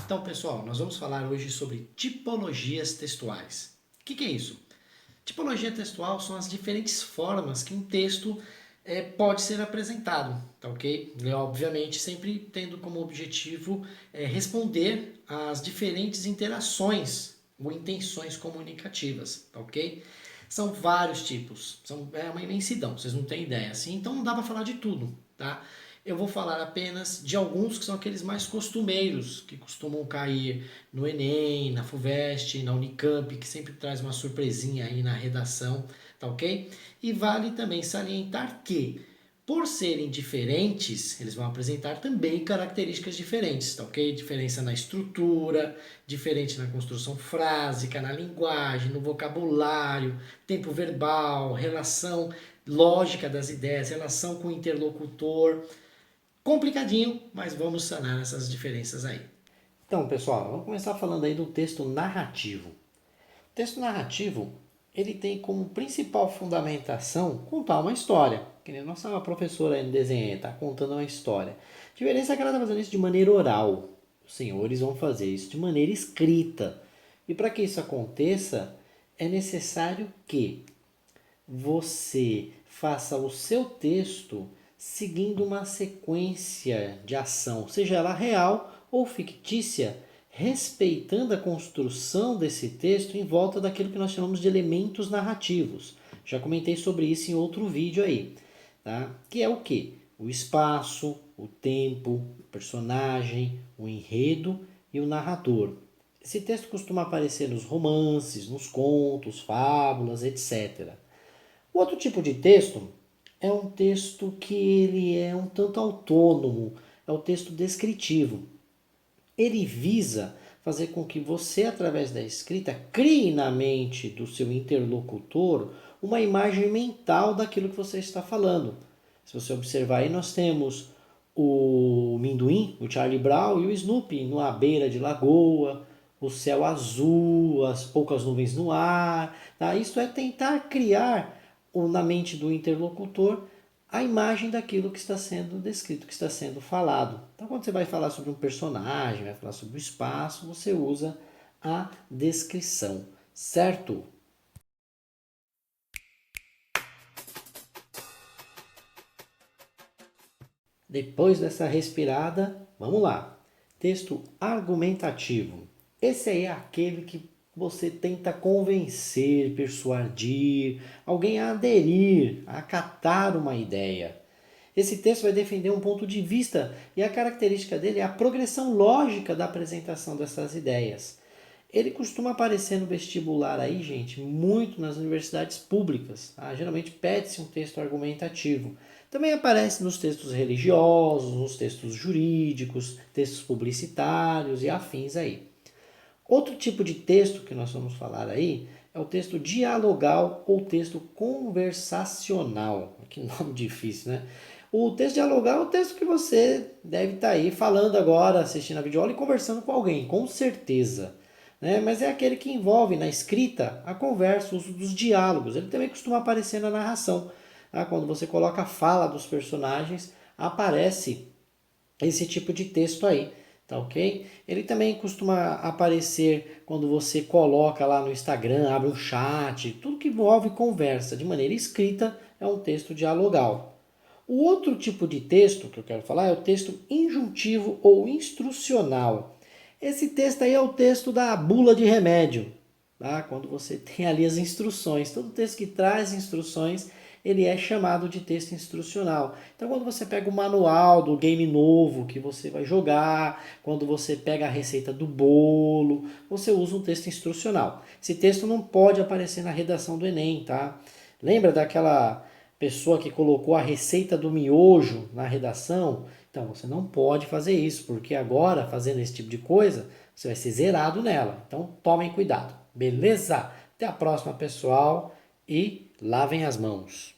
Então, pessoal, nós vamos falar hoje sobre tipologias textuais. O que é isso? Tipologia textual são as diferentes formas que um texto pode ser apresentado, tá ok? E, obviamente, sempre tendo como objetivo responder às diferentes interações ou intenções comunicativas, tá ok? São vários tipos, é uma imensidão, vocês não têm ideia, assim, então não dá para falar de tudo, tá? Eu vou falar apenas de alguns que são aqueles mais costumeiros, que costumam cair no Enem, na FUVEST, na Unicamp, que sempre traz uma surpresinha aí na redação, tá ok? E vale também salientar que, por serem diferentes, eles vão apresentar também características diferentes, tá ok? Diferença na estrutura, diferente na construção frásica, na linguagem, no vocabulário, tempo verbal, relação lógica das ideias, relação com o interlocutor. Complicadinho, mas vamos sanar essas diferenças aí. Então, pessoal, vamos começar falando aí do texto narrativo. O texto narrativo, ele tem como principal fundamentação contar uma história. Que nem a nossa professora aí no desenho está contando uma história. A diferença é que ela está fazendo isso de maneira oral. Os senhores vão fazer isso de maneira escrita. E para que isso aconteça, é necessário que você faça o seu texto seguindo uma sequência de ação, seja ela real ou fictícia, respeitando a construção desse texto em volta daquilo que nós chamamos de elementos narrativos. Já comentei sobre isso em outro vídeo aí, tá? Que é o quê? O espaço, o tempo, o personagem, o enredo e o narrador. Esse texto costuma aparecer nos romances, nos contos, fábulas, etc. O outro tipo de texto é um texto que ele é um tanto autônomo, é o texto descritivo. Ele visa fazer com que você, através da escrita, crie na mente do seu interlocutor uma imagem mental daquilo que você está falando. Se você observar aí, nós temos o Minduim, o Charlie Brown e o Snoopy numa beira de lagoa, o céu azul, as poucas nuvens no ar. Tá? Isso é tentar criar na mente do interlocutor a imagem daquilo que está sendo descrito, que está sendo falado. Então, quando você vai falar sobre um personagem, vai falar sobre o espaço, você usa a descrição, certo? Depois dessa respirada, vamos lá. Texto argumentativo. Esse aí é aquele que você tenta convencer, persuadir alguém a aderir, a acatar uma ideia. Esse texto vai defender um ponto de vista e a característica dele é a progressão lógica da apresentação dessas ideias. Ele costuma aparecer no vestibular aí, gente, muito nas universidades públicas. Tá? Geralmente pede-se um texto argumentativo. Também aparece nos textos religiosos, nos textos jurídicos, textos publicitários e afins aí. Outro tipo de texto que nós vamos falar aí é o texto dialogal ou texto conversacional. Que nome difícil, né? O texto dialogal é o texto que você deve estar aí falando agora, assistindo a videoaula e conversando com alguém, com certeza. Né? Mas é aquele que envolve na escrita a conversa, o uso dos diálogos. Ele também costuma aparecer na narração. Tá? Quando você coloca a fala dos personagens, aparece esse tipo de texto aí, tá ok? Ele também costuma aparecer quando você coloca lá no Instagram, abre um chat, tudo que envolve conversa de maneira escrita é um texto dialogal. O outro tipo de texto que eu quero falar é o texto injuntivo ou instrucional. Esse texto aí é o texto da bula de remédio, tá? Quando você tem ali as instruções. Todo texto que traz instruções, ele é chamado de texto instrucional. Então, quando você pega o manual do game novo que você vai jogar, quando você pega a receita do bolo, você usa um texto instrucional. Esse texto não pode aparecer na redação do Enem, tá? Lembra daquela pessoa que colocou a receita do miojo na redação? Então, você não pode fazer isso, porque agora, fazendo esse tipo de coisa, você vai ser zerado nela. Então, tomem cuidado. Beleza? Até a próxima, pessoal, e lavem as mãos.